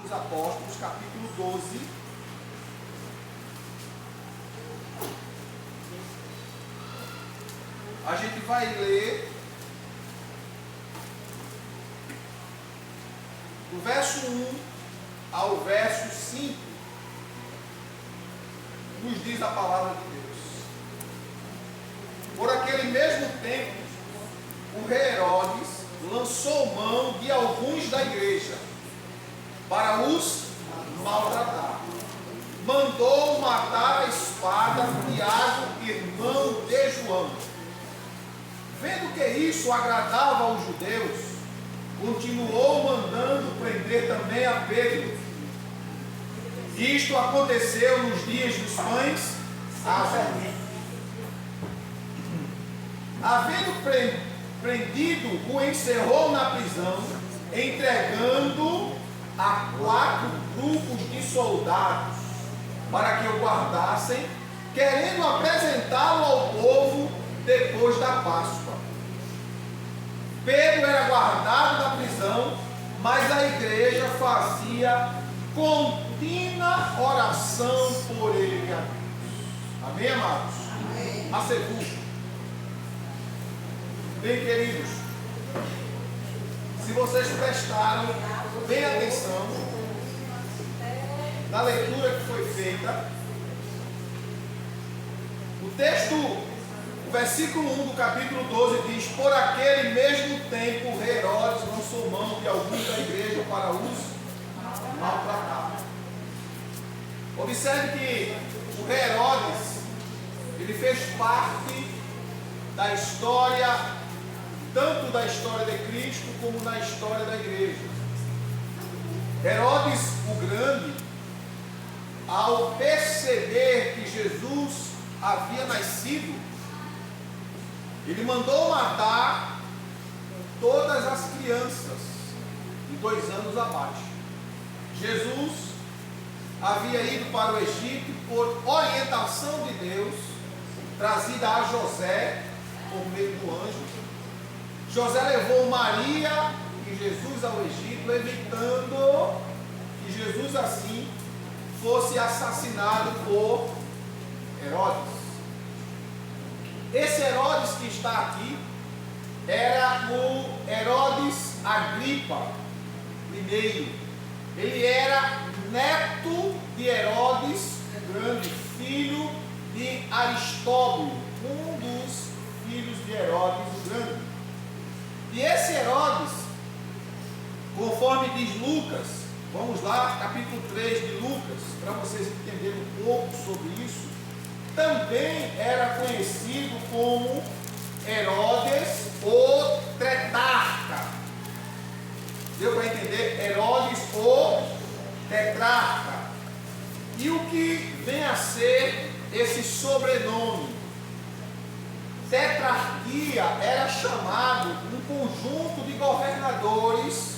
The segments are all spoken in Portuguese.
dos Apóstolos, capítulo 12. A gente vai ler do verso 1 ao verso 5. Nos diz a palavra de Deus. Por aquele mesmo tempo, o rei Herodes lançou mão de alguns da igreja para os maltratar. Mandou matar a espada Tiago, irmão de João. Vendo que isso agradava aos judeus, continuou mandando prender também a Pedro. Isto aconteceu nos dias dos pães asmos. Havendo prendido, o encerrou na prisão, entregando a 4 grupos de soldados para que o guardassem, querendo apresentá-lo ao povo depois da Páscoa. Pedro era guardado na prisão, mas a igreja fazia contínua oração por ele. Amém, amados? Amém. Asseguro. Bem, queridos, se vocês prestaram bem atenção na leitura que foi feita, o texto, o versículo 1 do capítulo 12 diz: por aquele mesmo tempo o rei Herodes lançou mão de alguns da igreja para os maltratar. Observe que o rei Herodes, ele fez parte da história, tanto da história de Cristo como na história da igreja. Herodes o Grande, ao perceber que Jesus havia nascido, ele mandou matar todas as crianças de 2 anos abaixo. Jesus havia ido para o Egito por orientação de Deus, trazida a José por meio do anjo. José levou Maria e Jesus ao Egito, evitando que Jesus assim fosse assassinado por Herodes. Esse Herodes que está aqui era o Herodes Agripa I. Ele era neto de Herodes Grande, filho de Aristóbulo, um dos filhos de Herodes o Grande. E esse Herodes, conforme diz Lucas, vamos lá, capítulo 3 de Lucas, para vocês entenderem um pouco sobre isso, também era conhecido como Herodes o Tetrarca. Deu para entender? Herodes o Tetrarca. E o que vem a ser esse sobrenome? Tetrarquia era chamado um conjunto de governadores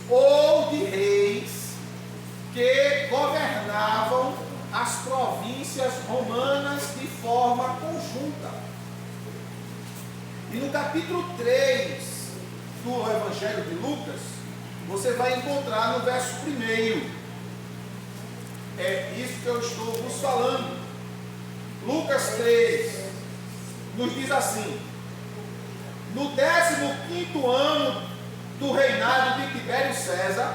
ou de reis que governavam as províncias romanas de forma conjunta. E no capítulo 3 do Evangelho de Lucas, você vai encontrar no verso 1. É isso que eu estou vos falando. Lucas 3 nos diz assim: no 15º ano do reinado de Tibério César,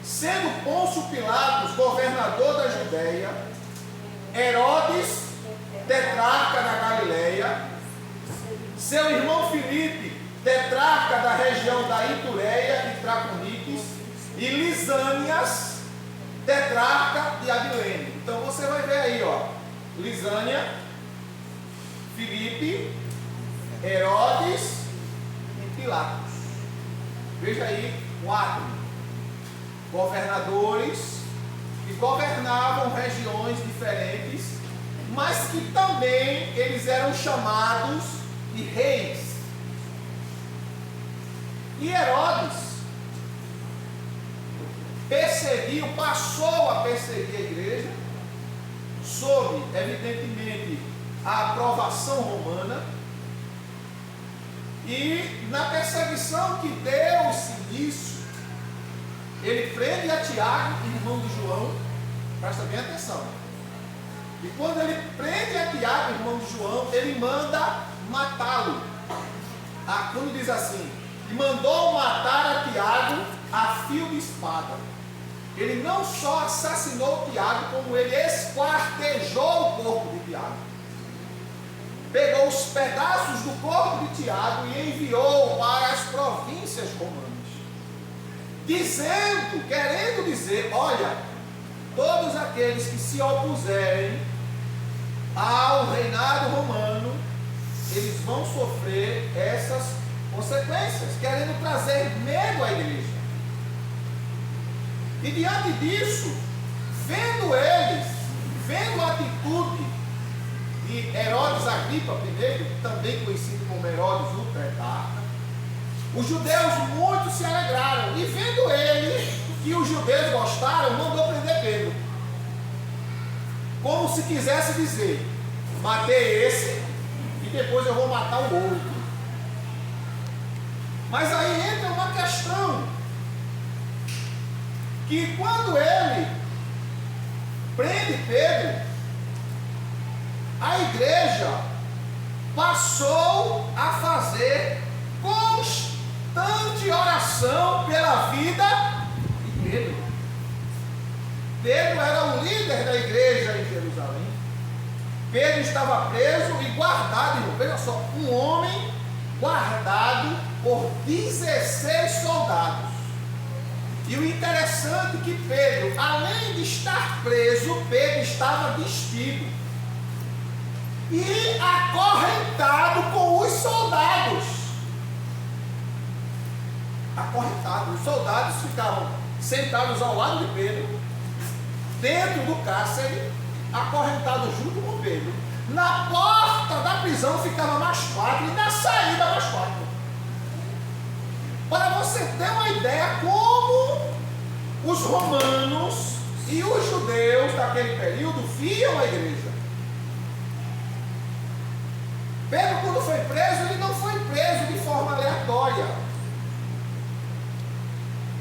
sendo Pôncio Pilatos governador da Judéia, Herodes tetrarca da Galileia, seu irmão Filipe tetrarca da região da Itureia e Traconites, e Lisânias tetrarca de Abilene. Então você vai ver aí, ó, Lisânia, Filipe, Herodes e Pilatos. Veja aí 4 governadores que governavam regiões diferentes, mas que também eles eram chamados de reis. E Herodes passou a perseguir a igreja, sob, evidentemente, a aprovação romana, e na perseguição que deu-se início, ele prende a Tiago, irmão de João, presta bem atenção. E quando ele prende a Tiago, irmão de João, ele manda matá-lo. Quando diz assim, e mandou matar a Tiago a fio de espada. Ele não só assassinou Tiago, como ele esquartejou o corpo de Tiago. Pegou os pedaços do corpo de Tiago e enviou para as províncias romanas. Querendo dizer, olha, todos aqueles que se opuserem ao reinado romano, eles vão sofrer essas consequências, querendo trazer medo à igreja. E diante disso, vendo a atitude de Herodes Agripa I, também conhecido como Herodes o Tetrarca, os judeus muito se alegraram, e vendo ele que os judeus gostaram, mandou prender Pedro, como se quisesse dizer, matei esse e depois eu vou matar o outro. Mas aí entra uma questão, que quando ele prende Pedro, a igreja passou a fazer constante oração pela vida de Pedro. Pedro era o líder da igreja em Jerusalém. Pedro estava preso e guardado, irmão. Veja só, um homem guardado por 16 soldados. E o interessante é que Pedro, além de estar preso, Pedro estava despido e acorrentado com os soldados. Acorrentado. Os soldados ficavam sentados ao lado de Pedro, dentro do cárcere, acorrentado junto com Pedro. Na porta da prisão ficava mais 4 e na saída mais 4. Para você ter uma ideia como os romanos e os judeus daquele período viam a igreja. Pedro, quando foi preso, ele não foi preso de forma aleatória.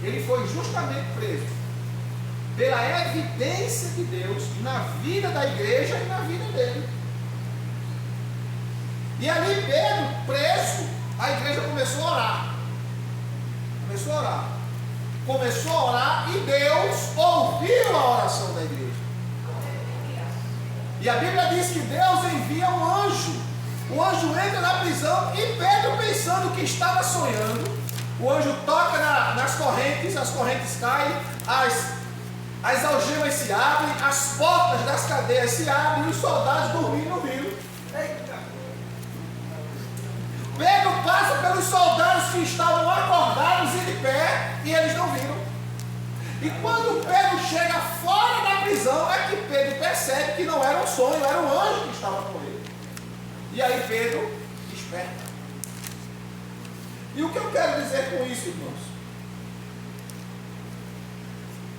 Ele foi justamente preso pela evidência de Deus na vida da igreja e na vida dele. E ali Pedro, preso, a igreja começou a orar. Começou a orar e Deus ouviu a oração da igreja. E a Bíblia diz que Deus envia um anjo. O anjo entra na prisão e Pedro, pensando que estava sonhando, o anjo toca nas correntes, as correntes caem, as algemas se abrem, as portas das cadeias se abrem e os soldados dormindo não viram. Pedro passa pelos soldados que estavam acordados e de pé e eles não viram. E quando Pedro chega fora da prisão, é que Pedro percebe que não era um sonho, era um anjo que estava com ele. E aí Pedro desperta. E o que eu quero dizer com isso, irmãos?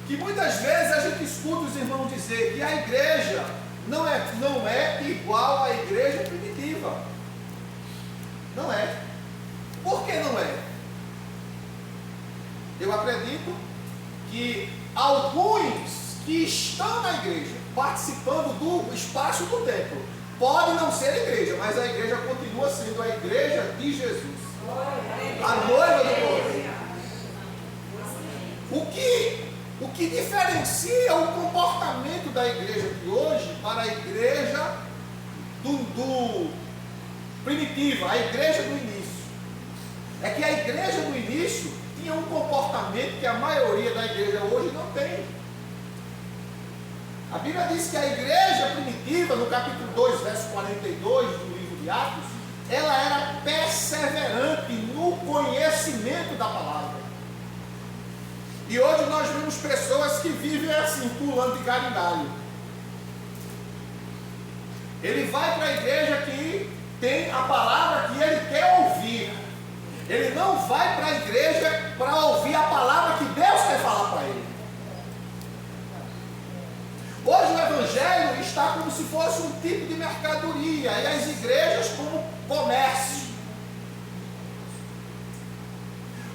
Que muitas vezes a gente escuta os irmãos dizer que a igreja não é igual à igreja primitiva. Não é. Por que não é? Eu acredito que alguns que estão na igreja, participando do espaço do templo, pode não ser a igreja, mas a igreja continua sendo a igreja de Jesus, a noiva do Cordeiro. O que diferencia o comportamento da igreja de hoje para a igreja primitiva, a igreja do início, é que a igreja do início tinha um comportamento que a maioria da igreja hoje não tem. A Bíblia diz que a igreja primitiva, no capítulo 2, verso 42 do livro de Atos, ela era perseverante no conhecimento da palavra. E hoje nós vemos pessoas que vivem assim, pulando de galho em galho. Ele vai para a igreja que tem a palavra que ele quer ouvir. Ele não vai para a igreja para ouvir a palavra que Deus quer falar para ele. Hoje o evangelho está como se fosse um tipo de mercadoria e as igrejas como comércio.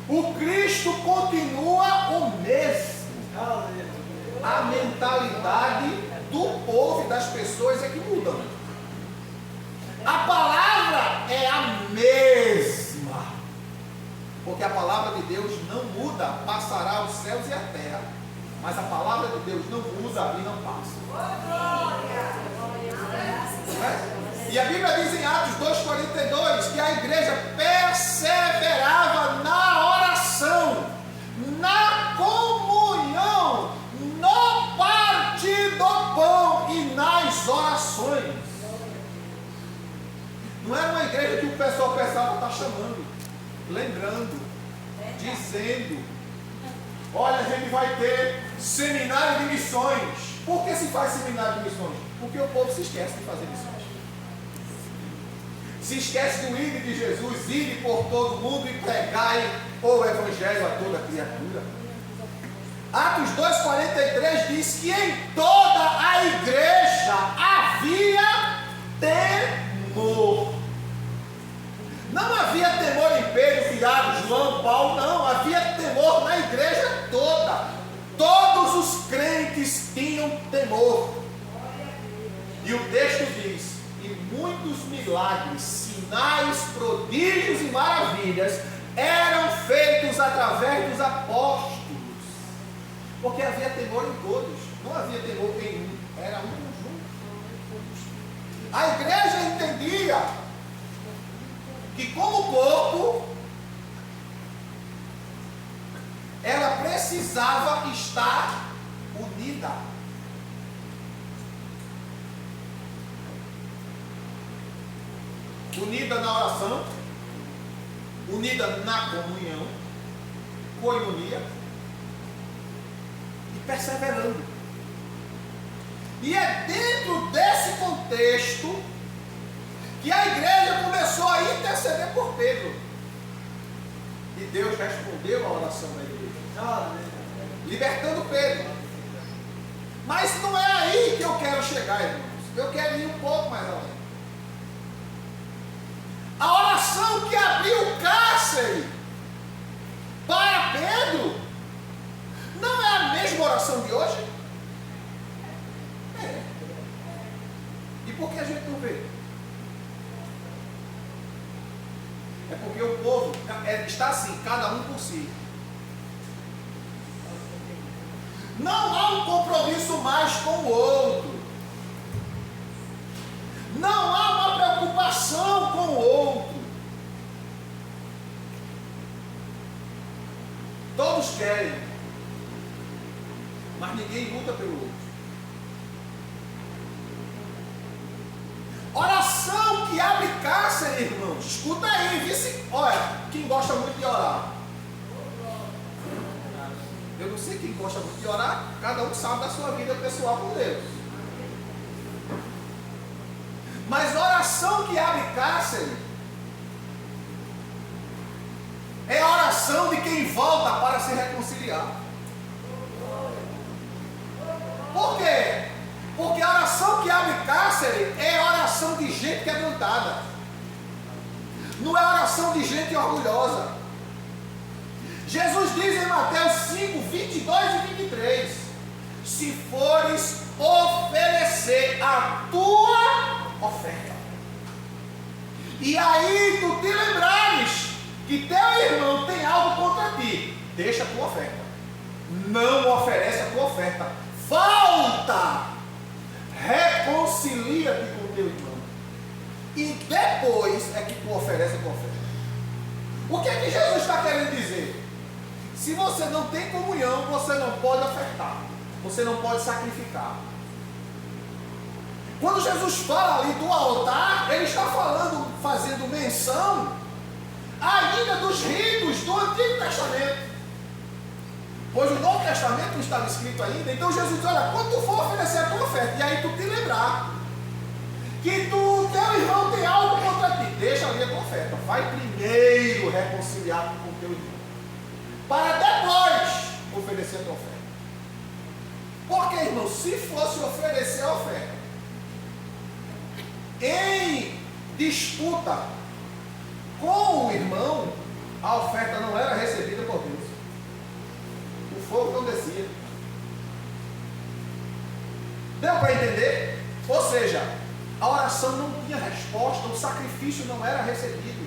O Cristo continua o mesmo. A mentalidade do povo e das pessoas é que mudam. A palavra é a mesma. Porque a palavra de Deus não muda, passará os céus e a terra. Mas a palavra de Deus não muda e não passa. E a Bíblia diz em Atos 2,42 que a igreja perseverava na oração, na comunhão, no partir do pão e nas orações. Não era uma igreja que o pessoal pensava estar chamando, lembrando, dizendo: olha, a gente vai ter seminário de missões. Por que se faz seminário de missões? Porque o povo se esquece de fazer missões. Se esquece do ir de Jesus, ir por todo mundo e pregai o evangelho a toda criatura. Atos 2,43 diz que em toda a igreja havia temor. Não havia temor em Pedro, Tiago, João, Paulo, não. Havia temor na igreja toda. Todos os crentes tinham temor. E o texto diz: e muitos milagres, sinais, prodígios e maravilhas eram feitos através dos apóstolos. Porque havia temor em todos. Não havia temor em um. Era um conjunto. A igreja entendia que, como corpo, ela precisava estar unida. Unida na oração, unida na comunhão, coinonia e perseverando. E é dentro desse contexto que a igreja começou a interceder por Pedro. E Deus respondeu à oração da igreja, libertando Pedro. Mas não é aí que eu quero chegar, irmãos. Eu quero ir um pouco mais além. A oração que abriu o cárcere para Pedro não é a mesma oração de hoje? É. E por que a gente não vê? É porque o povo está assim, cada um por si. Não há um compromisso mais com o outro. Não há uma preocupação com o outro. Todos querem, mas ninguém luta pelo outro. Oração que abre cárcere, irmãos. Escuta aí, vice. Olha, quem gosta muito de orar. Eu não sei quem gosta muito de orar. Cada um sabe da sua vida pessoal com Deus. Mas oração que abre cárcere é a oração de quem volta para se reconciliar. Por quê? Porque a oração que abre cárcere é a oração de gente quebrantada. Não é oração de gente orgulhosa. Jesus diz em Mateus 5, 22 e 23: se fores oferecer a tua oferta, e aí tu te lembrares que teu irmão tem algo contra ti, deixa a tua oferta. Não oferece a tua oferta. Volta, reconcilia-te com teu irmão, e depois é que tu oferece a tua oferta. O que é que Jesus está querendo dizer? Se você não tem comunhão, você não pode ofertar, você não pode sacrificar. Quando Jesus fala ali do altar, ele está falando, fazendo menção ainda dos ritos do Antigo Testamento. Pois o Novo Testamento não estava escrito ainda. Então Jesus diz: olha, quando tu for oferecer a tua oferta, e aí tu te lembrar que teu irmão tem algo contra ti, deixa ali a tua oferta. Vai primeiro reconciliar com teu irmão, para depois oferecer a tua oferta. Porque, irmão, se fosse oferecer a oferta em disputa com o irmão, a oferta não era recebida por Deus. O fogo não descia. Deu para entender? Ou seja, a oração não tinha resposta, o sacrifício não era recebido.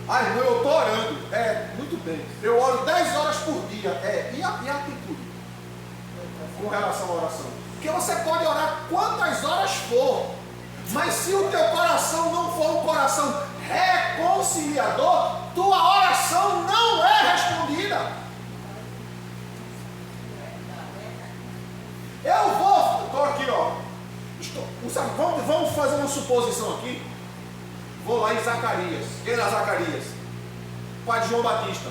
Ah, irmão, eu estou orando. Muito bem. Eu oro 10 horas por dia. E a atitude com relação à oração? Porque você pode orar quantas horas for, mas se o teu coração não for um coração reconciliador, tua oração não é respondida. Estou aqui, ó. Vamos fazer uma suposição aqui. Vou lá em Zacarias. Quem era Zacarias? Pai de João Batista.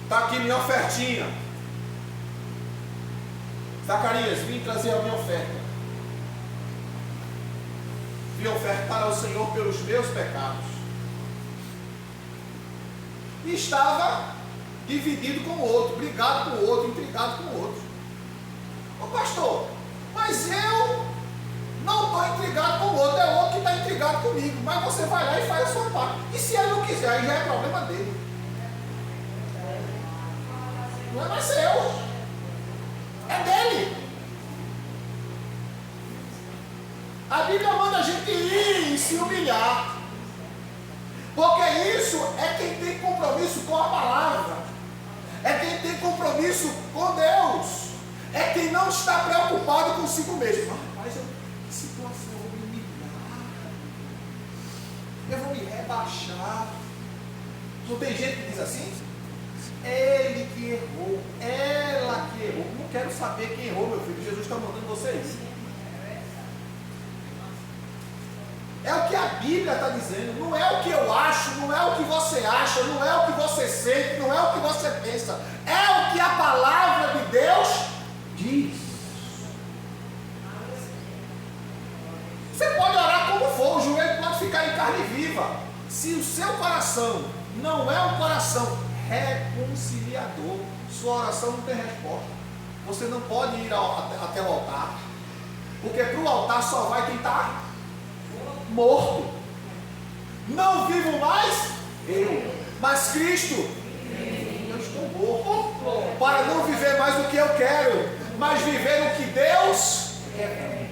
Está aqui minha ofertinha. Zacarias, vim trazer a minha oferta. Vim ofertar ao Senhor pelos meus pecados. E estava dividido com o outro, brigado com o outro, intrigado com o outro. Ô pastor, mas eu não estou intrigado com o outro, é o outro que está intrigado comigo. Mas você vai lá e faz a sua parte. E se ele não quiser, aí já é problema dele. Não é mais seu. É dele. A Bíblia manda a gente ir e se humilhar. Porque isso é quem tem compromisso com a palavra. É quem tem compromisso com Deus. É quem não está preocupado consigo mesmo. Rapaz, que situação, eu vou me humilhar. Eu vou me rebaixar. Não tem gente que diz assim? Ele que errou, ela que errou. Não quero saber quem errou, meu filho. Jesus está mandando vocês. É o que a Bíblia está dizendo. Não é o que eu acho, não é o que você acha, não é o que você sente, não é o que você pensa. É o que a palavra de Deus diz. Você pode orar como for, o joelho pode ficar em carne viva. Se o seu coração não é um coração reconciliador, sua oração não tem resposta. Você não pode ir até o altar, porque para o altar só vai quem está morto. Não vivo mais eu, mas Cristo. Eu estou morto para não viver mais o que eu quero, mas viver o que Deus quer.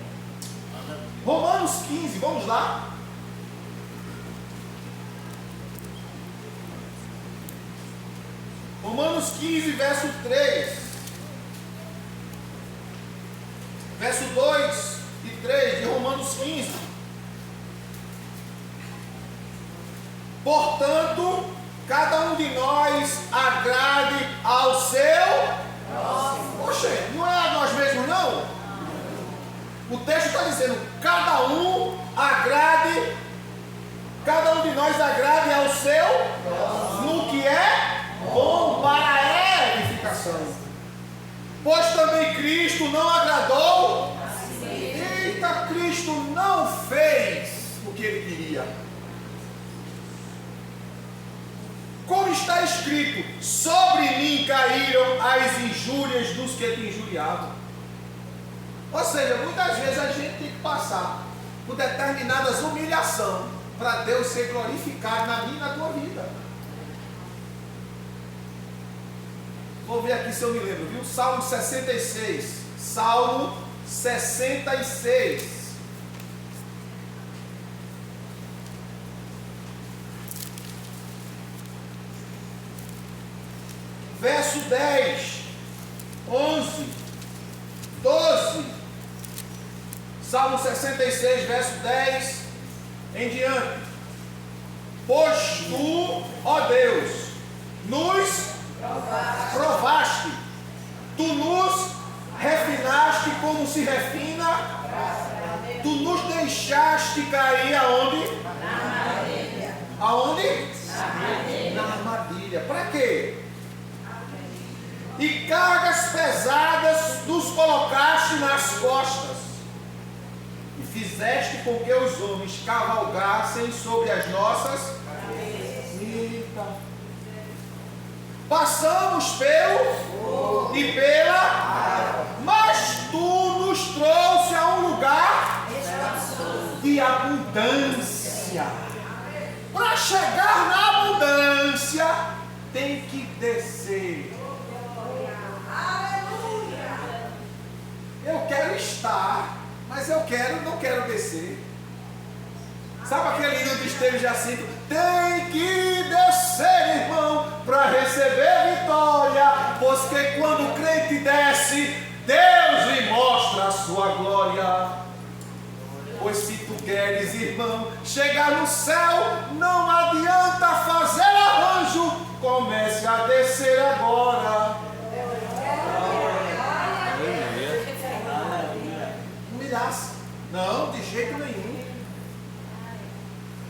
Romanos 15, vamos lá. Romanos 15, verso 3. Verso 2 e 3 de Romanos 15. Portanto, cada um de nós agrade ao seu próximo. Poxa, não é a nós mesmos, não? O texto está dizendo, cada um de nós agrade ao seu próximo, no que é bom para a edificação. Pois também Cristo não agradou. Eita, Cristo não fez o que ele queria. Como está escrito, sobre mim caíram as injúrias dos que te injuriavam. Ou seja, muitas vezes a gente tem que passar por determinadas humilhações para Deus ser glorificado na minha e na tua vida. Vou ver aqui se eu me lembro, viu? Salmo 66. Salmo 66. Verso 10, 11, 12. Salmo 66, verso 10 em diante. Pois tu, ó Deus, nos provaste, tu nos refinaste como se refina, tu nos deixaste cair aonde? Na armadilha. Aonde? Na armadilha. Para quê? E cargas pesadas nos colocaste nas costas, e fizeste com que os homens cavalgassem sobre as nossas cabeças. Eita. Passamos pelo e pela água, mas tu nos trouxe a um lugar de abundância. Para chegar na abundância abundância tem que descer. Eu quero estar, mas eu não quero descer. Sabe aquele hino de Estevão Jacinto? Tem que descer, irmão, para receber vitória, pois que quando o crente desce, Deus lhe mostra a sua glória. Pois se tu queres, irmão, chegar no céu, não adianta fazer arranjo, comece a descer agora. Humilhar-se? Não, de jeito nenhum.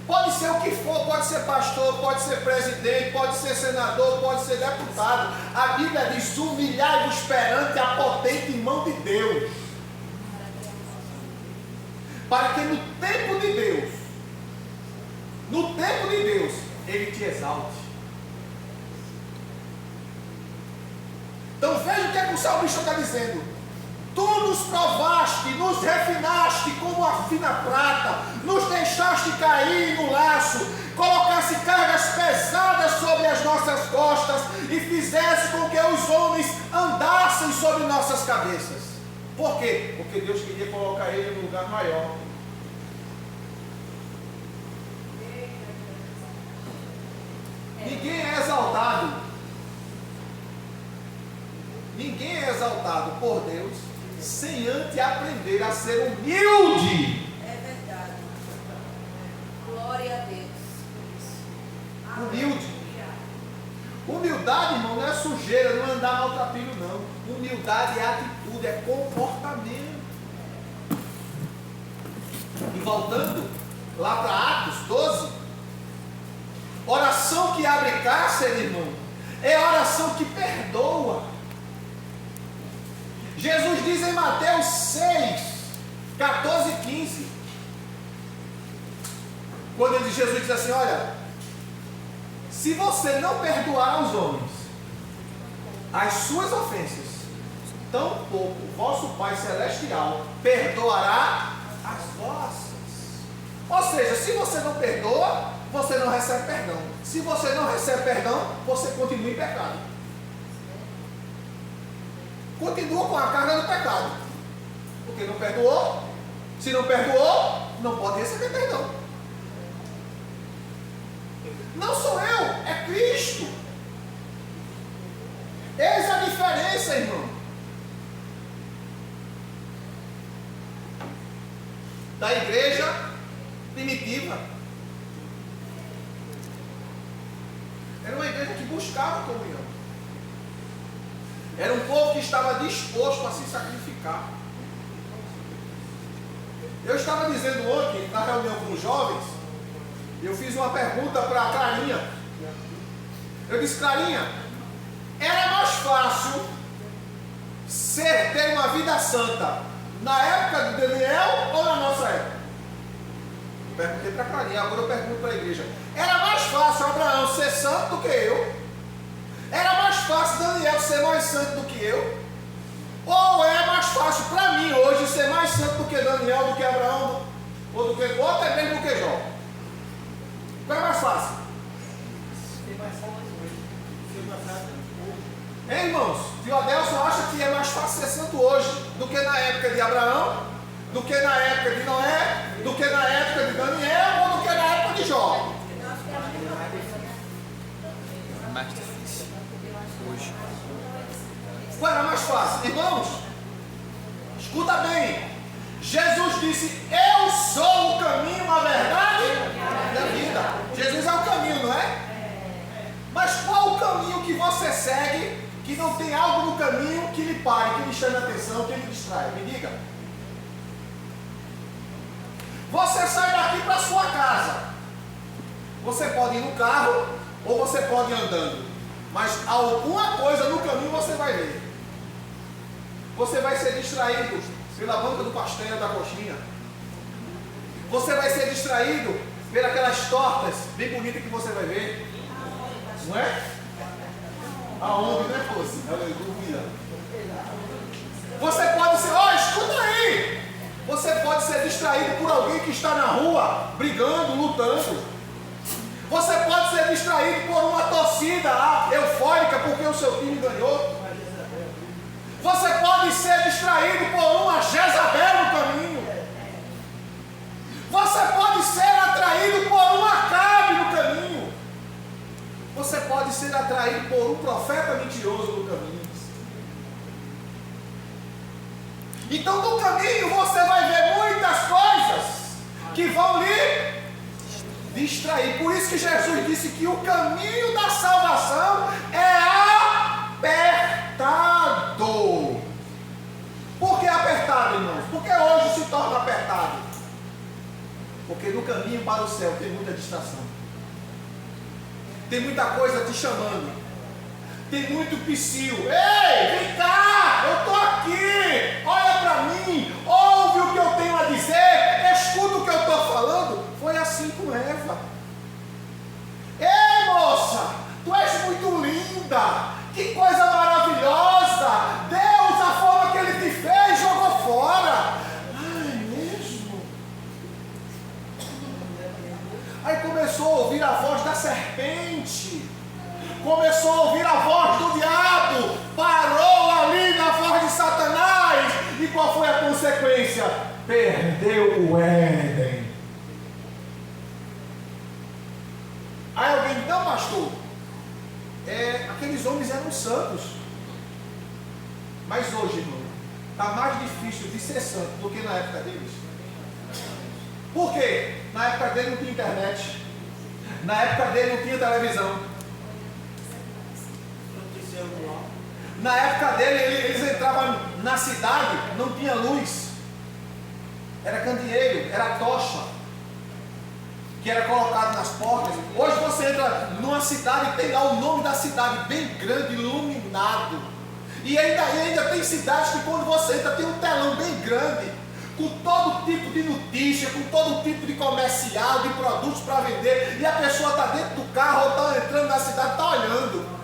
Pode ser o que for, pode ser pastor, pode ser presidente, pode ser senador, pode ser deputado. A Bíblia diz: humilhai-vos perante a potente mão de Deus, para que no tempo de Deus, Ele te exalte. Então veja o que é que o salmista está dizendo. Tu nos provaste, nos refinaste como a fina prata, nos deixaste cair no laço, colocaste cargas pesadas sobre as nossas costas e fizeste com que os homens andassem sobre nossas cabeças. Por quê? Porque Deus queria colocar ele no lugar maior. Ninguém é exaltado. Ninguém é exaltado por Deus sem antes aprender a ser humilde. É verdade. Glória a Deus. Humilde. Humildade, irmão, não é sujeira, não é andar maltrapilho, não. Humildade é atitude, é comportamento. E voltando lá para Atos 12, oração que abre cárcere, irmão, é a oração que perdoa. Jesus diz em Mateus 6, 14 e 15, quando Jesus diz assim: olha, se você não perdoar aos homens as suas ofensas, tampouco o vosso Pai Celestial perdoará as vossas. Ou seja, se você não perdoa, você não recebe perdão. Se você não recebe perdão, você continua em pecado. Continua com a carga do pecado. Porque não perdoou. Se não perdoou, não pode receber perdão. Não sou eu, é Cristo. Eis a diferença, irmão. Da igreja primitiva. Era uma igreja que buscava comunhão. Era um povo que estava disposto a se sacrificar. Eu estava dizendo ontem, na reunião com os jovens, eu fiz uma pergunta para a Clarinha. Eu disse: Clarinha, era mais fácil ter uma vida santa na época de Daniel ou na nossa época? Eu perguntei para a Clarinha, agora eu pergunto para a igreja. Era mais fácil Abraão ser santo do que eu? Era mais fácil Daniel ser mais santo do que eu? Ou é mais fácil para mim hoje ser mais santo do que Daniel, do que Abraão, ou até mesmo do que Jó? Qual é mais fácil? Hein, irmãos? O Adelson acha que é mais fácil ser santo hoje do que na época de Abraão, do que na época de Noé, do que na época de Daniel, ou do que na época de Jó? Mais difícil hoje. Qual era mais fácil? Irmãos, escuta bem. Jesus disse: eu sou o caminho, a verdade e a vida. Jesus é o caminho, não é? Mas qual o caminho que você segue que não tem algo no caminho que lhe pare, que lhe chame a atenção, que lhe distrai? Me diga. Você sai daqui para sua casa. Você pode ir no carro ou você pode ir andando. Mas alguma coisa no caminho você vai ver. Você vai ser distraído pela banca do pastel, da coxinha. Você vai ser distraído pelas tortas bem bonitas que você vai ver. Não é? Aonde, né, fosse? Aleluia. Você pode ser, escuta aí. Você pode ser distraído por alguém que está na rua, brigando, lutando. Você pode ser distraído por uma torcida eufórica porque o seu time ganhou. Você pode ser distraído por uma Jezabel no caminho. Você pode ser atraído por um Acabe no caminho. Você pode ser atraído por um profeta mentiroso no caminho. Então no caminho você vai ver muitas coisas que vão lhe distrair. Por isso que Jesus disse que o caminho da salvação é apertado. Por que apertado, irmãos? Porque hoje se torna apertado. Porque no caminho para o céu tem muita distração. Tem muita coisa te chamando. Tem muito psiu. Ei, vem cá, eu estou aqui. Olha para mim, ouve o que eu tenho a dizer, escuta o que eu estou falando. Foi assim com Eva. Ei, moça, tu és muito linda. Que coisa maravilhosa. Deus, a forma que Ele te fez, jogou fora. Ai, mesmo? Aí começou a ouvir a voz da serpente. Começou a ouvir a voz do diabo. Parou ali na voz de Satanás. E qual foi a consequência? Perdeu o Éden. Aí alguém diz, não, pastor, aqueles homens eram santos. Mas hoje, irmão, está mais difícil de ser santo do que na época deles. Por quê? Na época dele não tinha internet. Na época dele não tinha televisão. Na época dele, eles entravam na cidade, não tinha luz. Era candeeiro, era tocha, que era colocado nas portas. Hoje você entra numa cidade e tem lá o nome da cidade bem grande, iluminado. E ainda tem cidades que quando você entra tem um telão bem grande, com todo tipo de notícia, com todo tipo de comercial, de produtos para vender. E a pessoa está dentro do carro ou está entrando na cidade, está olhando.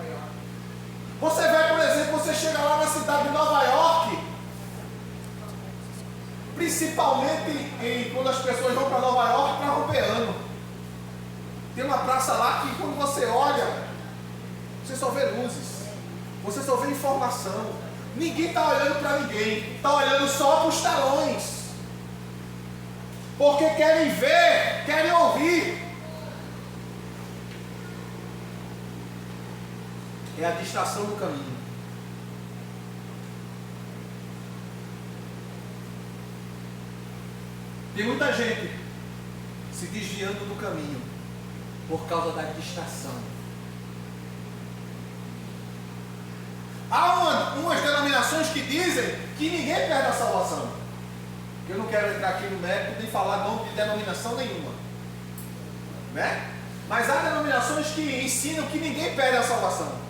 Você vê, por exemplo, você chega lá na cidade de Nova York, principalmente quando as pessoas vão para Nova York para romper ano. Tem uma praça lá que quando você olha, você só vê luzes, você só vê informação. Ninguém está olhando para ninguém, está olhando só para os telões. Porque querem ver, querem ouvir. É a distração do caminho. Tem muita gente se desviando do caminho por causa da distração. Há umas denominações que dizem que ninguém perde a salvação. Eu não quero entrar aqui no mérito nem falar nome de denominação nenhuma, né? Mas há denominações que ensinam que ninguém perde a salvação.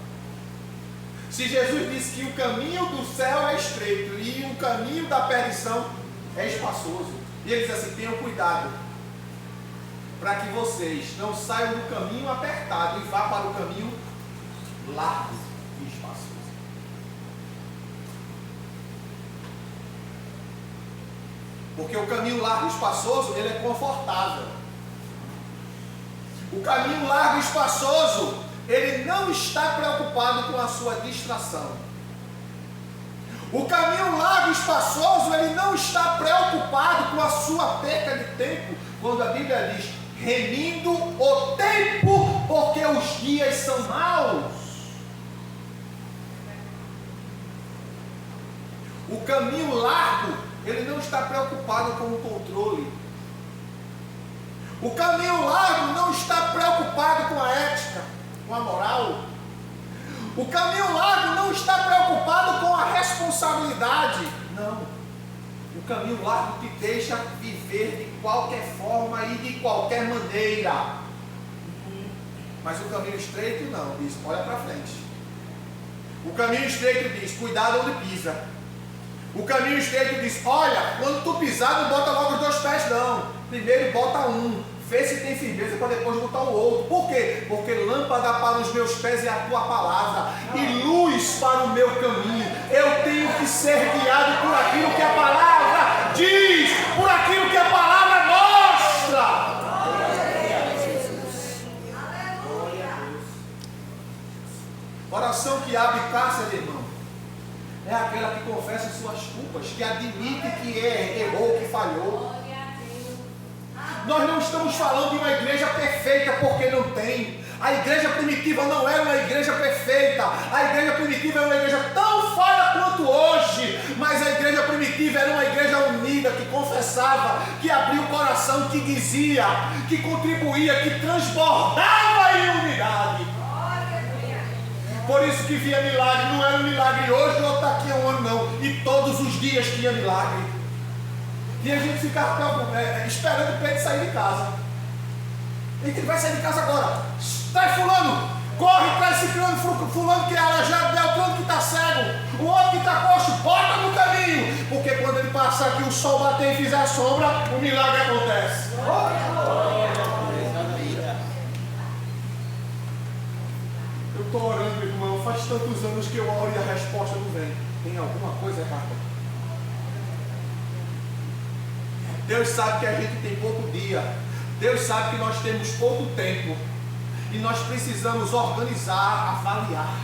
Se Jesus disse que o caminho do céu é estreito e o caminho da perdição é espaçoso, e ele diz assim, tenham cuidado para que vocês não saiam do caminho apertado e vá para o caminho largo e espaçoso. Porque o caminho largo e espaçoso, ele é confortável. O caminho largo e espaçoso, ele não está preocupado com a sua distração. O caminho largo e espaçoso, ele não está preocupado com a sua perca de tempo, quando a Bíblia diz, remindo o tempo, porque os dias são maus. O caminho largo, ele não está preocupado com o controle. O caminho largo não está preocupado com a ética, com a moral. O caminho largo não está preocupado com a responsabilidade. Não. O caminho largo te deixa viver de qualquer forma e de qualquer maneira. Mas o caminho estreito não, diz, olha para frente. O caminho estreito diz, cuidado onde pisa. O caminho estreito diz, olha, quando tu pisar, não bota logo os dois pés não. Primeiro bota um, vê se tem firmeza para depois botar o outro. Por quê? Porque lâmpada para os meus pés é a tua palavra e luz para o meu caminho. Eu tenho que ser guiado por aquilo que a palavra diz, por aquilo que a palavra mostra. coração que abre cárcere, irmão, é aquela que confessa suas culpas, que admite que errou, que falhou. Nós não estamos falando de uma igreja perfeita, porque não tem. A igreja primitiva não era uma igreja perfeita. A igreja primitiva era uma igreja tão falha quanto hoje. Mas a igreja primitiva era uma igreja unida, que confessava, que abria o coração, que dizia, que contribuía, que transbordava em unidade. Por isso que via milagre. Não era um milagre hoje ou daqui a um ano, não. E todos os dias tinha milagre. E a gente ficava esperando o Pedro sair de casa. Ele vai sair de casa agora. Traz fulano, corre, traz esse fulano que é aleijado, Beltrano que está cego, o outro que está coxo, bota no caminho. Porque quando ele passar aqui, o sol bater e fizer a sombra, o milagre acontece. Eu estou orando, irmão, faz tantos anos que eu oro e a resposta não vem. Tem alguma coisa errada. Deus sabe que a gente tem pouco dia. Deus sabe que nós temos pouco tempo. E nós precisamos organizar, avaliar.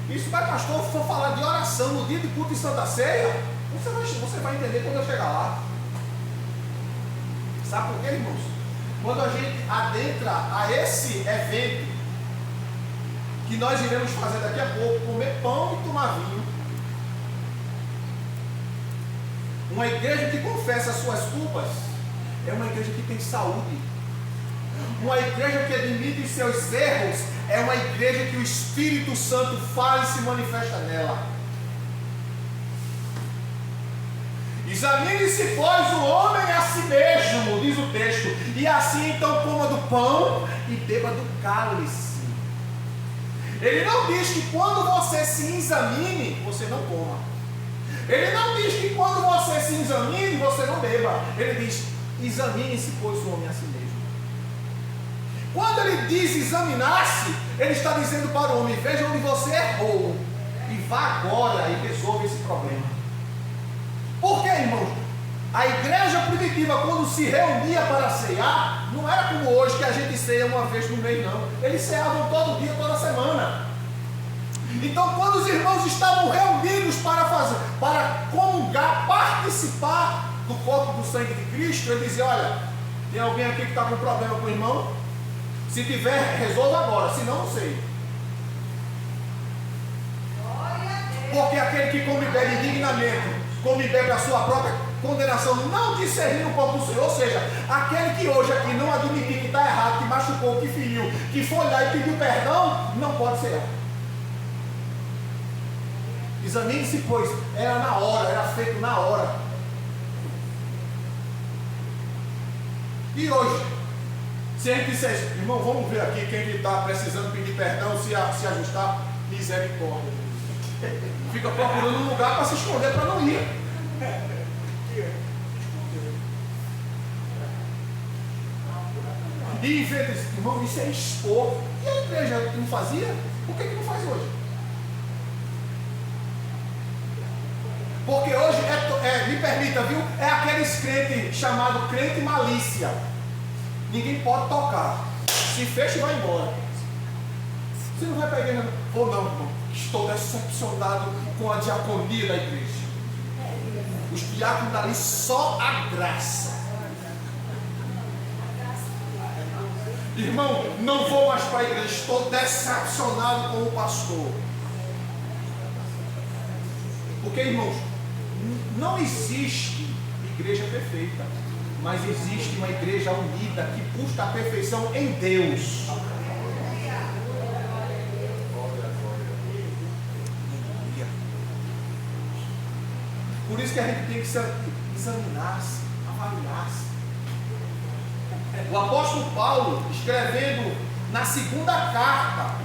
Isso vai, pastor, se for falar de oração no dia de culto e Santa Ceia, você vai entender quando eu chegar lá. Sabe por quê, irmãos? Quando a gente adentra a esse evento, que nós iremos fazer daqui a pouco, comer pão e tomar vinho, uma igreja que confessa as suas culpas é uma igreja que tem saúde. Uma igreja que admite seus erros é uma igreja que o Espírito Santo fala e se manifesta nela. Examine-se, pois, o homem a si mesmo, diz o texto, e assim então coma do pão e beba do cálice. Ele não diz que quando você se examine, você não coma. Ele não diz que quando você se examine, você não beba. Ele diz, examine-se, pois, o homem a si mesmo. Quando ele diz examinar-se, ele está dizendo para o homem, veja onde você errou e vá agora e resolva esse problema. Por quê, irmãos? A igreja primitiva, quando se reunia para cear, não era como hoje que a gente ceia uma vez no mês, não. Eles ceavam todo dia, toda semana. Então, quando os irmãos estavam reunidos para comungar, participar do corpo do sangue de Cristo, ele dizia, olha, tem alguém aqui que está com problema com o irmão? Se tiver, resolva agora, senão não sei. Porque aquele que come e bebe indignamente, come e bebe a sua própria condenação, não discernindo o corpo do Senhor, ou seja, aquele que hoje aqui não admitir que está errado, que machucou, que feriu, que foi lá e pediu perdão, não pode ser. Examine-se, pois, era na hora, era feito na hora. E hoje, se a gente dissesse, irmão, vamos ver aqui quem está precisando pedir perdão, se ajustar, misericórdia. Fica procurando um lugar para se esconder, para não ir. E em vez de, irmão, isso é expor. E a igreja não fazia? Por que não faz hoje? Porque hoje, me permita, viu? É aqueles crentes chamado crente malícia. Ninguém pode tocar. Se fecha e vai embora. Você não vai para a igreja? Vou não, irmão. Estou decepcionado com a diaconia da igreja. Os diáconos dali só a graça. Irmão, não vou mais para a igreja. Estou decepcionado com o pastor. Porque, irmãos, não existe igreja perfeita, mas existe uma igreja unida que busca a perfeição em Deus. Por isso que a gente tem que examinar-se, avaliar-se. O apóstolo Paulo, escrevendo na segunda carta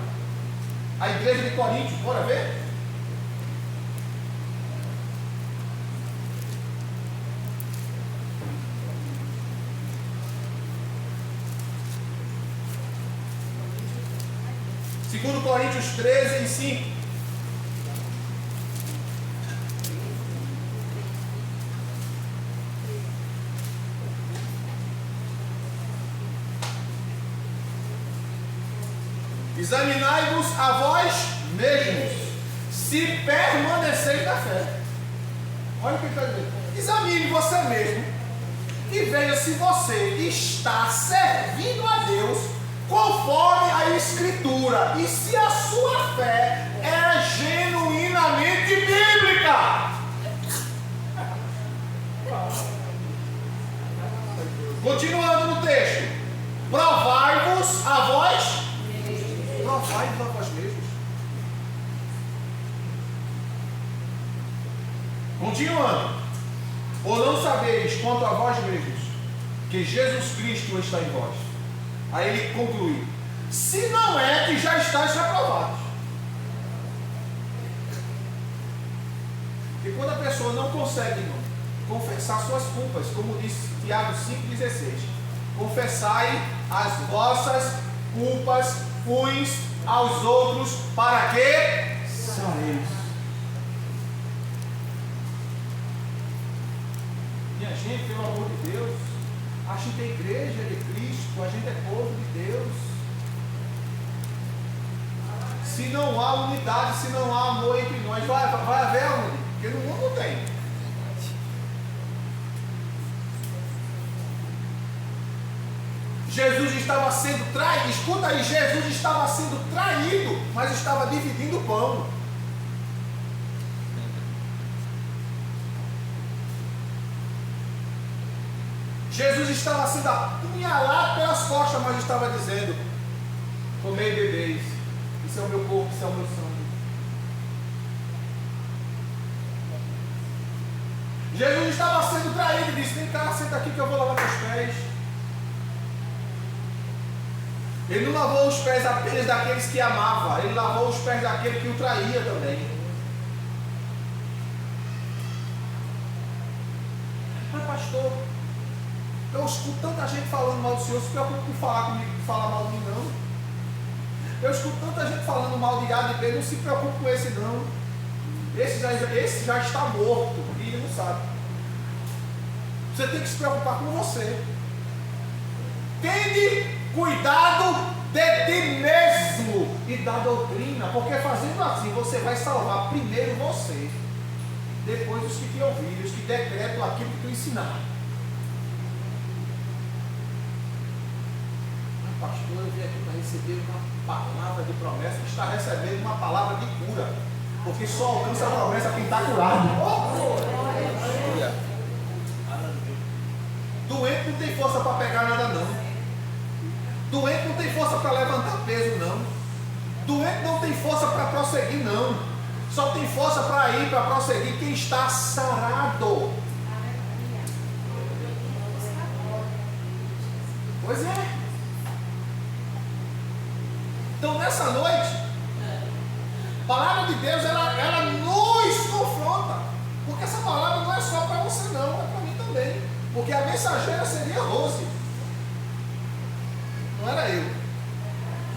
à igreja de Coríntios, bora ver? Segundo Coríntios 13 e 5. Examinai-vos a vós mesmos, se permaneceis na fé. Olha o que ele está dizendo. Examine você mesmo e veja se você está servindo a Deus conforme a Escritura e se a sua fé é genuinamente bíblica. Continuando no texto. Provai-vos a vós. Provai-vos a vós mesmos. Continuando. Ou não sabeis quanto a vós mesmos que Jesus Cristo está em vós? Aí ele conclui: se não é que já estáis reprovados. Porque quando a pessoa não consegue confessar suas culpas, como disse Tiago 5,16, confessai as vossas culpas uns aos outros, para que sareis. Minha gente, pelo amor de Deus, a gente é igreja de Cristo, a gente é povo de Deus. Se não há unidade, se não há amor entre nós, vai haver onde? Porque no mundo não tem. Jesus estava sendo traído, escuta aí, Jesus estava sendo traído, mas estava dividindo o pão. Jesus estava sendo apunhalado pelas costas, mas estava dizendo: comei e bebeis, isso é o meu corpo, isso é o meu sangue. Jesus estava sendo traído e disse: vem cá, senta aqui que eu vou lavar teus pés. Ele não lavou os pés apenas daqueles que amava, ele lavou os pés daquele que o traía também. Mas pastor, eu escuto tanta gente falando mal do Senhor, se preocupa com falar comigo, falar mal de mim não. Eu escuto tanta gente falando mal de A, de B, não se preocupe com esse não. Esse já está morto e ele não sabe. Você tem que se preocupar com você. Tende cuidado de ti mesmo e da doutrina, porque fazendo assim você vai salvar primeiro você, depois os que te ouvirem, os que decretam aquilo que tu ensinar. Mas pastor, eu vim aqui para receber uma palavra de promessa, que está recebendo uma palavra de cura, porque só alcança a promessa quem está curado. Doente não tem força para pegar nada não. Doente não tem força para levantar peso, não. Doente não tem força para prosseguir, não. Só tem força para ir, para prosseguir quem está sarado. Pois é. Então nessa noite, a palavra de Deus, ela nos confronta. Porque essa palavra não é só para você não, é para mim também. Porque a mensageira seria Rose. Não era eu.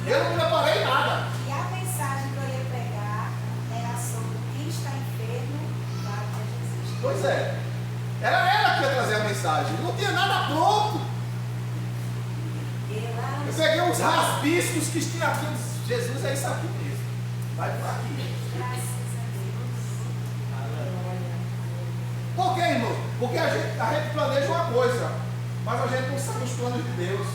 Eu não preparei nada. E a mensagem que eu ia pregar era sobre quem está enfermo, vai para Jesus. Pois é. Era ela que ia trazer a mensagem. Não tinha nada pronto. Eu peguei uns raspiscos que tinha aqui. Jesus é isso aqui mesmo. Vai por aqui. Por quê, irmão? Porque a gente planeja uma coisa, mas a gente não sabe os planos de Deus.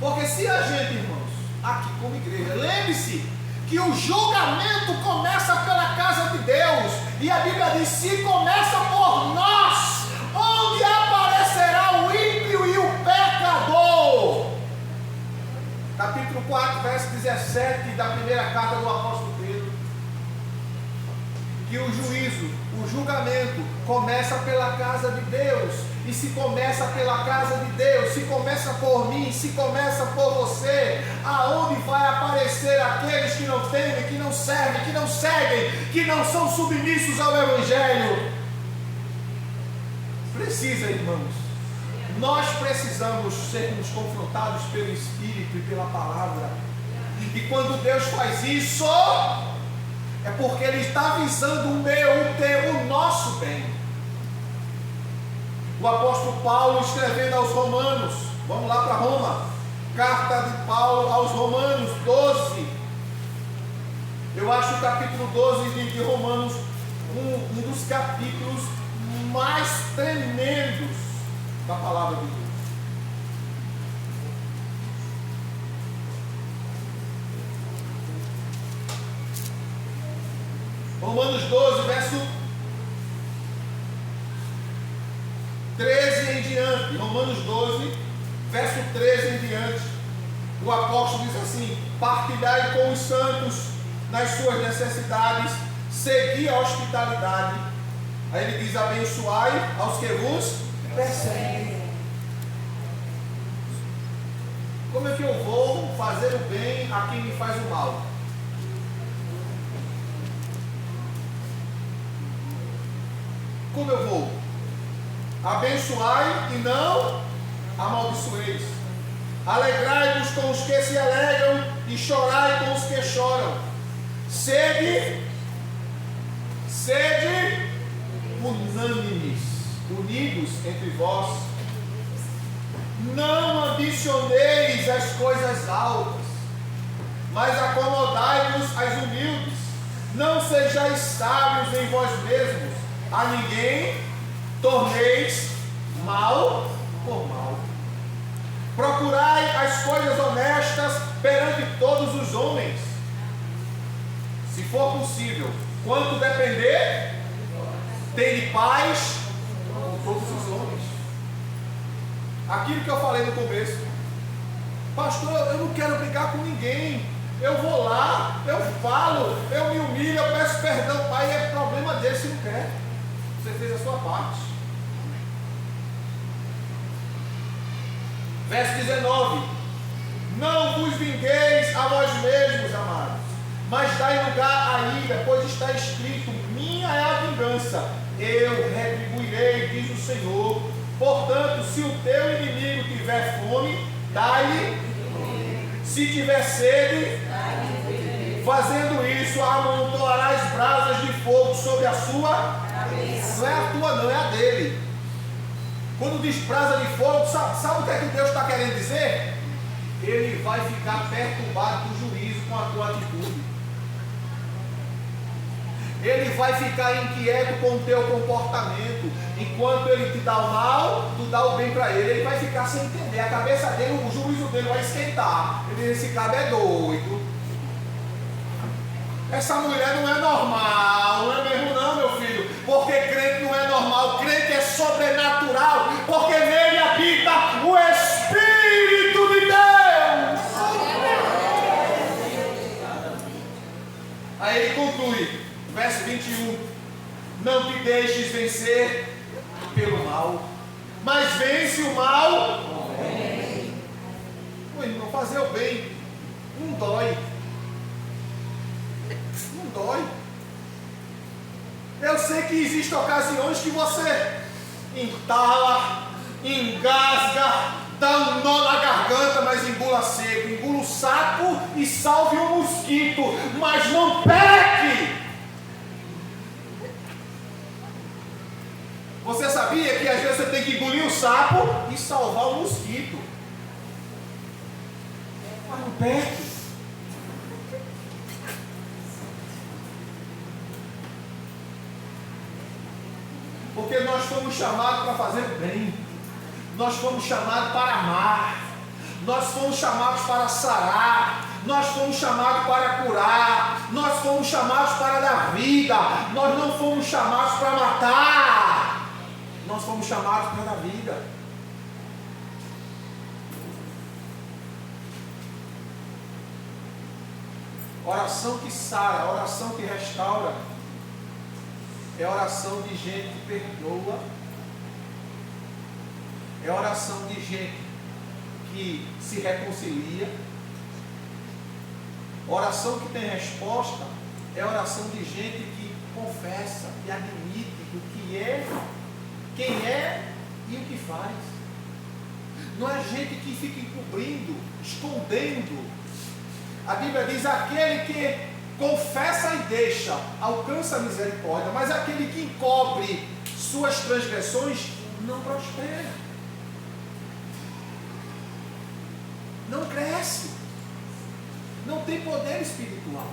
Porque se a gente, irmãos, aqui como igreja, lembre-se que o julgamento começa pela casa de Deus. E a Bíblia diz: se começa por nós, onde aparecerá o ímpio e o pecador? Capítulo 4, verso 17 da primeira carta do apóstolo Pedro. Que o juízo, o julgamento começa pela casa de Deus. E se começa pela casa de Deus, se começa por mim, se começa por você, aonde vai aparecer aqueles que não temem, que não servem, que não seguem, que não são submissos ao Evangelho? Precisa, irmãos. Nós precisamos sermos confrontados pelo Espírito e pela palavra. E quando Deus faz isso, é porque Ele está visando o meu, o teu, o nosso bem. O apóstolo Paulo escrevendo aos Romanos. Vamos lá para Roma. Carta de Paulo aos Romanos 12. Eu acho o capítulo 12 de Romanos um dos capítulos mais tremendos da palavra de Deus. Romanos 12, verso 13 em diante. Romanos 12, verso 13 em diante. O apóstolo diz assim: partilhai com os santos nas suas necessidades, segui a hospitalidade. Aí ele diz: abençoai aos que vos perseguem. Como é que eu vou fazer o bem a quem me faz o mal? Como eu vou? Abençoai e não amaldiçoeis. Alegrai-vos com os que se alegram e chorai com os que choram. Sede unânimes, unidos entre vós. Não ambicioneis as coisas altas, mas acomodai-vos às humildes. Não sejais sábios em vós mesmos. A ninguém torneis mal por mal. Procurai as coisas honestas perante todos os homens, se for possível, quanto depender, tende paz com todos os homens. Aquilo que eu falei no começo: pastor, eu não quero brigar com ninguém. Eu vou lá, eu falo, eu me humilho, eu peço perdão. Pai, é problema dele se não quer. Você fez a sua parte. Verso 19: não vos vingueis a vós mesmos, amados, mas dai lugar à ira, pois está escrito: minha é a vingança, eu retribuirei, diz o Senhor. Portanto, se o teu inimigo tiver fome, dai-lhe; se tiver sede, fazendo isso, amontoarás brasas de fogo sobre a sua cabeça. Não é a tua, não, é a dele. Quando diz brasa de fogo, sabe o que é que Deus está querendo dizer? Ele vai ficar perturbado do juízo com a tua atitude. Ele vai ficar inquieto com o teu comportamento. Enquanto ele te dá o mal, tu dá o bem para ele. Ele vai ficar sem entender. A cabeça dele, o juízo dele vai esquentar. Ele diz: esse cabo é doido. Essa mulher não é normal. Não é mesmo não, meu filho? Porque crente não é normal. Crente é sobrenatural. Porque nele habita o Espírito de Deus. Aí ele conclui, verso 21: não te deixes vencer pelo mal, mas vence o mal com o bem. Irmão, fazer o bem não dói. Não dói. Eu sei que existem ocasiões que você entala, engasga, dá um nó na garganta, mas engula seco, engula o sapo e salve o mosquito, mas não peque. Você sabia que às vezes você tem que engolir o sapo e salvar o mosquito? Mas não peque. Porque nós fomos chamados para fazer o bem. Nós fomos chamados para amar. Nós fomos chamados para sarar. Nós fomos chamados para curar. Nós fomos chamados para dar vida. Nós não fomos chamados para matar. Nós fomos chamados para dar vida. Oração que sara, oração que restaura, é oração de gente que perdoa, é oração de gente que se reconcilia. Oração que tem resposta é oração de gente que confessa, que admite o que é, quem é e o que faz. Não é gente que fica encobrindo, escondendo. A Bíblia diz: aquele que confessa e deixa alcança a misericórdia, mas aquele que encobre suas transgressões não prospera. Não cresce. Não tem poder espiritual.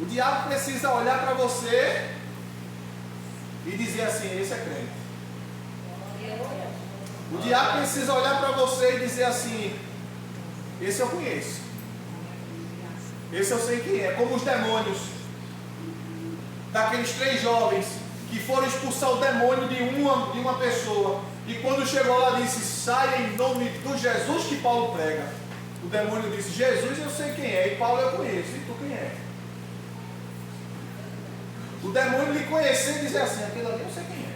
O diabo precisa olhar para você e dizer assim: esse é crente. O diabo precisa olhar para você e dizer assim: esse eu conheço. Esse eu sei quem é. Como os demônios daqueles 3 jovens que foram expulsar o demônio de uma pessoa. E quando chegou lá disse: saia em nome do Jesus que Paulo prega. O demônio disse: Jesus eu sei quem é, e Paulo eu conheço. E tu quem é? O demônio lhe conhecer e dizer assim: aquilo ali eu sei quem é.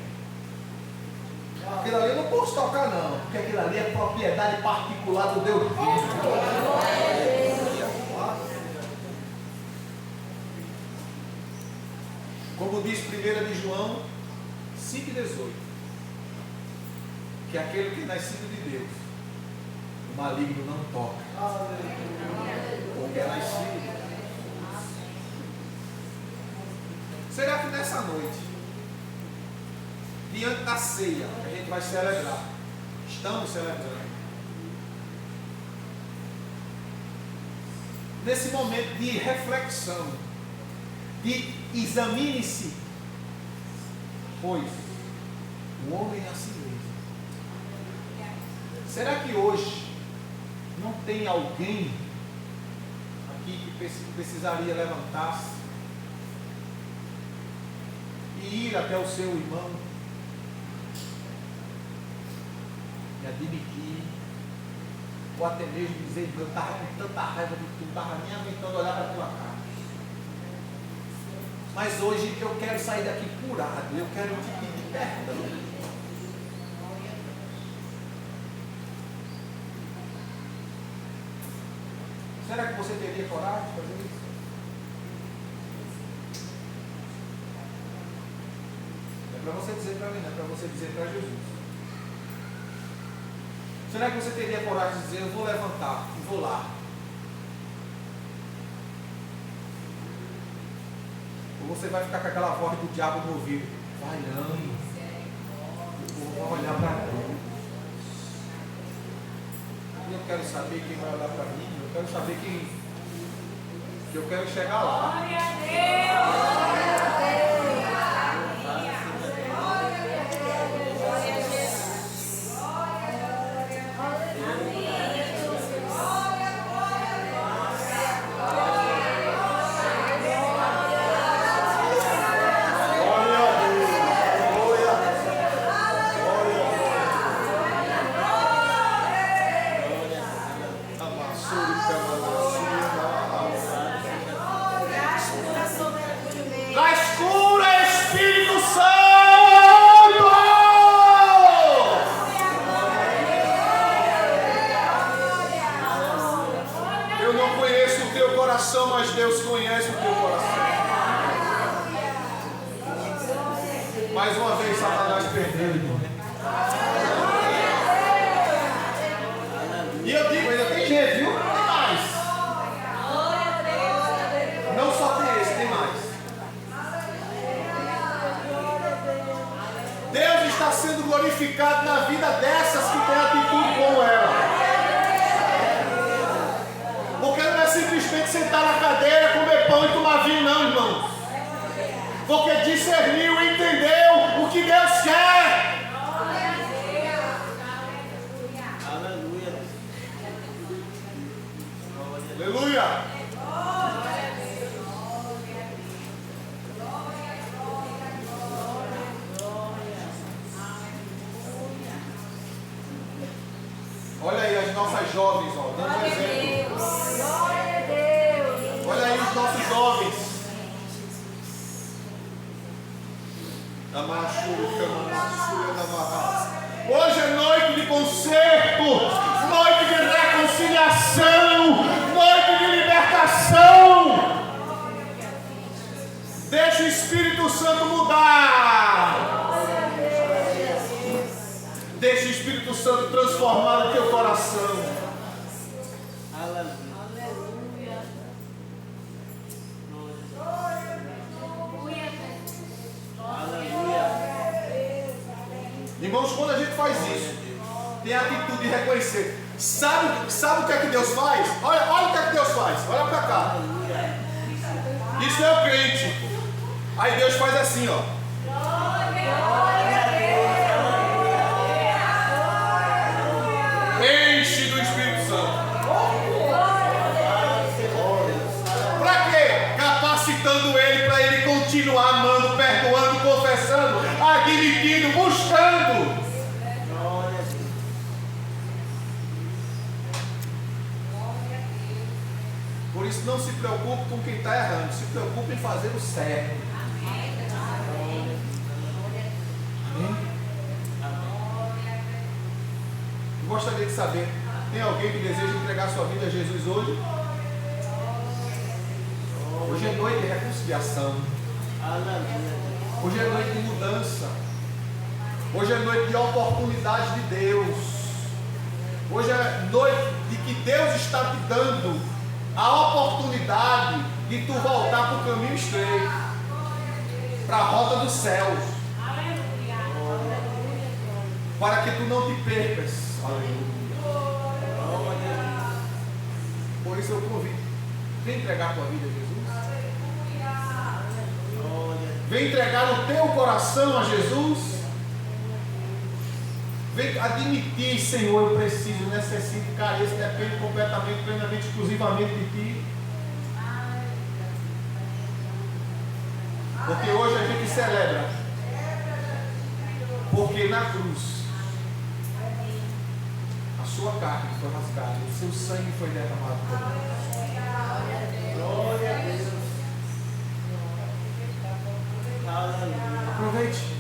Aquilo ali eu não posso tocar não, porque aquilo ali é propriedade particular do Deus vivo. Como diz 1 de João 5,18, que aquele que é nascido de Deus, o maligno não toca, porque é nascido de Deus. Será que nessa noite, diante da ceia que a gente vai celebrar, estamos celebrando, nesse momento de reflexão, de examine-se, pois o homem é a si mesmo. Será que hoje não tem alguém aqui que precisaria levantar-se e ir até o seu irmão e admitir, ou até mesmo dizer: eu estava com tanta raiva de tu, estava nem aguentando olhar para a tua cara, mas hoje eu quero sair daqui curado, eu quero te pedir perdão. Será que você teria coragem de fazer isso? É para você dizer para mim, não é para você dizer para Jesus. Será que você teria coragem de dizer: eu vou levantar e vou lá? Ou você vai ficar com aquela voz do diabo no ouvido: vai não, o povo vai olhar para mim. Eu quero saber quem vai olhar para mim. Eu quero saber quem. Que eu quero chegar lá. Glória a Deus! Mas Deus conhece o teu coração. Mais uma vez Satanás perdeu, irmão. E eu digo, ainda tem gente, viu? Tem mais. Não só tem esse, tem mais. Deus está sendo glorificado na vida dessas que têm atitude como ela. Porque não é simplesmente sentar na cadeira, comer pão e tomar vinho, não, irmãos. Porque discerniu e entendeu o que Deus quer. Aleluia. Aleluia. Olha aí as nossas jovens, ó, dando um exemplo. Olha aí os nossos jovens. Hoje é noite de concerto, noite de reconciliação, noite de libertação. Deixa o Espírito Santo mudar. Deixa o Espírito Santo transformar o teu coração. Aleluia. Aleluia. Irmãos, quando a gente faz isso, tem a atitude de reconhecer. Sabe o que é que Deus faz? Olha o que é que Deus faz. Olha para cá. Isso é o crente. Aí Deus faz assim, ó. Enche do Espírito Santo. Para quê? Capacitando ele para ele continuar amando, perdoando, confessando, admitindo, buscando. Por isso não se preocupe com quem está errando, se preocupe em fazer o certo. Amém? Eu gostaria de saber, tem alguém que deseja entregar sua vida a Jesus hoje? Hoje é noite de reconciliação. Hoje é noite de mudança. Hoje é noite de oportunidade de Deus. Hoje é noite de que Deus está te dando a oportunidade de tu voltar para o caminho estreito, para a rota dos céus, para que tu não te percas. Por isso eu convido, vem entregar a tua vida a Jesus. Vem entregar o teu coração a Jesus. Vem admitir, Senhor, eu preciso, necessito, careço, depende completamente, plenamente, exclusivamente de Ti. Porque hoje a gente celebra. Porque na cruz a sua carne foi rasgada, o seu sangue foi derramado por nós. Glória a Deus. Aproveite.